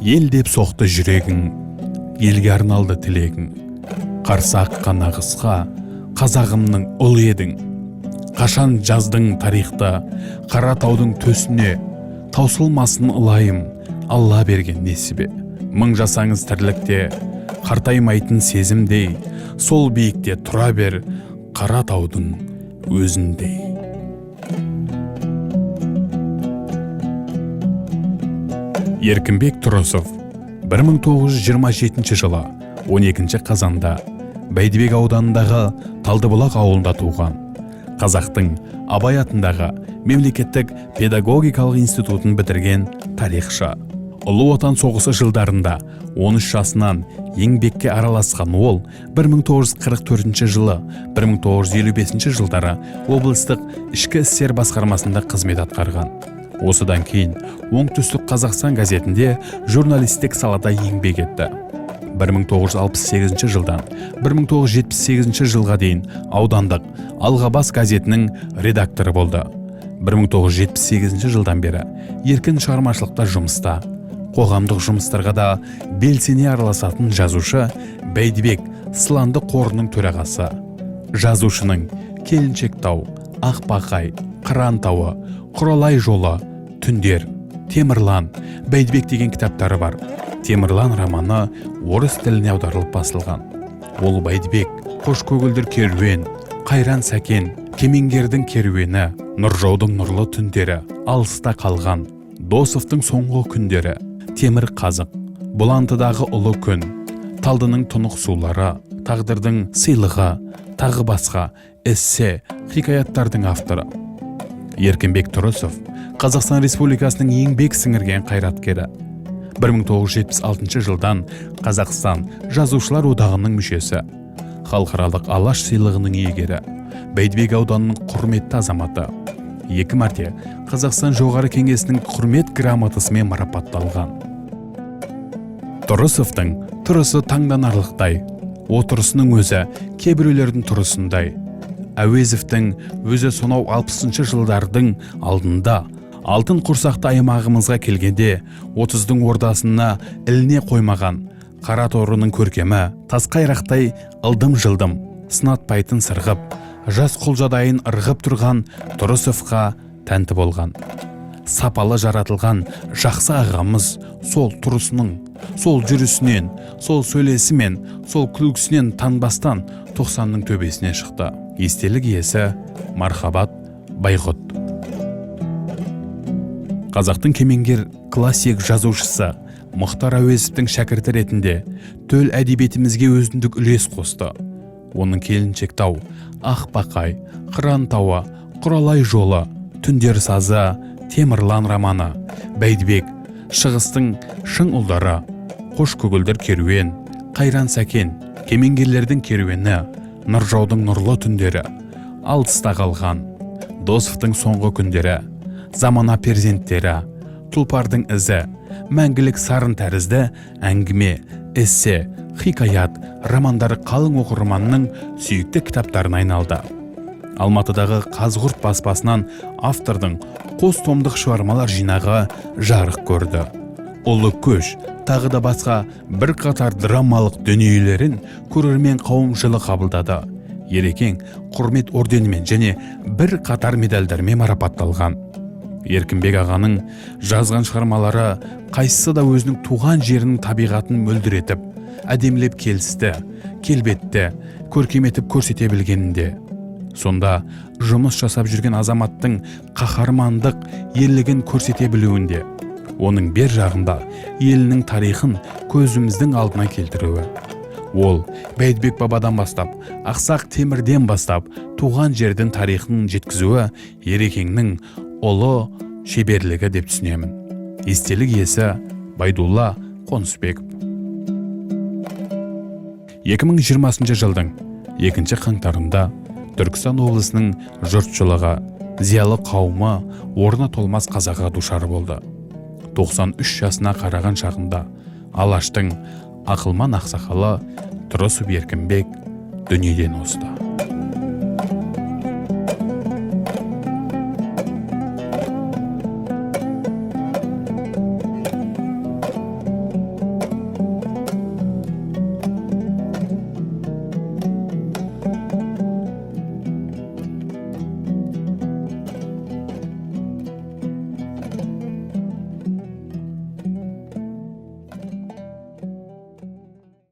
Ел деп соқты жүрегің, елге арналды тілегің. Қарсы аққан ағысқа қазағымның ұлы едің. Қашан жаздың тарихта қара таудың төсіне, таусылмасын ылайым Алла берген несібе. Мың жасаңыз тірлікте, қартаймайтын сезімдей, сол биікте тұра бер қара таудың өзіндей. Еркінбек Тұрысов 1927 жылы 12 қазанда Бәйдібек ауданындағы Талдыбұлақ ауылында туған. Қазақтың Абай атындағы мемлекеттік педагогикалық институтын бітірген тарихшы. Ұлы Отан соғысы жылдарында 13 жасынан еңбекке араласқан ол 1944 жылы 1955 жылдары облыстық ішкі істер басқармасында қызмет атқарған. Осыдан кейін Оңтүстік Қазақстан газетінде журналистік салада еңбек етті. 1968 жылдан 1978 жылға дейін аудандық Алғабас газетінің редакторы болды. 1978 жылдан бері еркін шығармашылықта жұмыста, қоғамдық жұмыстарға да белсене араласатын жазушы Бәйдібек Сыланды қорының төрағасы. Жазушының Келіншек тау, Ақбақай, Қыран тауы, Құралай жолы, Түндер, Темірлан, Бәйдібек деген кітаптары бар. Темірлан романы орыс тіліне аударылып басылған. Ол Бәйдібек, Қош көгілдір керуен, Қайран сәкен, Кемеңгердің керуені, Нұржаудың нұрлы түндері, Алыста қалған, Досовтың соңғы күндері, Темір қазық, Бұлантыдағы ұлы күн, Талдының тұнық сулары, Тағдырдың сыйлығы, тағы басқа эссе, хикаяттардың авторы. Еркінбек Тұрысов Қазақстан Республикасының еңбек сіңірген қайраткері. 1976 жылдан Қазақстан Жазушылар одағының мүшесі, халықаралық Алаш сыйлығының иегері, Бәйдібек ауданының құрметті азаматы. 2 мәрте Қазақстан жоғары кеңесінің құрмет грамотасымен марапатталған. Тұрысовтың тұрысы таңданарлықтай, отырысының өзі кейбіреулердің тұрысындай. Әуезовтің өзі сонау 60 жылдардың алдында алтын құрсақты аймағымызға келгенде 30-дың ордасына іліне қоймаған қара торының көркемі тасқайрақтай ылдым-жылдым сынатпайтын сырғып, жас құлжадайын ырғып тұрған Тұрысовқа тәнті болған. Сапалы жаратылған жақсы ағамыз сол тұрысының, сол жүрісінен, сол сөйлесімен, сол күлкісінен танбастан 90-ның төбесіне шықты. Естелік иесі Мархабат Байғұт. Қазақтың кемеңгер классик жазушысы Мұхтар Әуезовтің шәкірті ретінде төл әдебиетімізге өзіндік үлес қосты. Оның Келіншек тау, Ақбақай, Қыран тауы, Құралай жолы, Түндер сазы, Темірлан романы, Бәйдібек, Шығыстың шың ұлдары, Қош көгілдір керуен, Қайран сәкен, Кемеңгерлердің керуені, Нұржаудың нұрлы түндері, Алыста қалған, Досовтың соңғы күндері, Замана перзенттері, Тұлпардың ізі, Мәңгілік сарын тәрізді әңгіме, эссе, хикаят, романдары қалың оқырманның сүйікті кітаптарына айналды. Алматыдағы Қазғұрт баспасынан автордың қос томдық шығармалар жинағы жарық көрді. Ұлы көш, тағы да басқа бір қатар драмалық дүниелерін көрермен қауым жылы қабылдады. Ерекең құрмет орденімен және бір қатар медальдармен марапатталған. Еркінбек ағаның жазған шығармалары қайсысы да өзінің туған жерінің табиғатын мөлдіретіп, әдемілеп келісті, келбетті, көркеметіп көрсете білгенінде. Сонда жұмыс жасап жүрген азаматтың қаһармандық ерлігін көрсете білуінде. Оның бер жағында елінің тарихын көзіміздің алдына келтіруі. Ол Бәйдібек бабадан бастап, Ақсақ Темірден бастап, туған жердің тарихын жеткізуі Ерекеңнің ұлы шеберлігі деп түсінемін. Естелік иесі Байдулла Қонысбеков. 2020 жылдың 2 қаңтарында Түркістан облысының жұртшылығы, зиялы қауымы орны толмас қазаға душар болды. 93 жасына қараған шағында Алаштың ақылман ақсақалы Тұрысов Еркінбек дүниеден озды.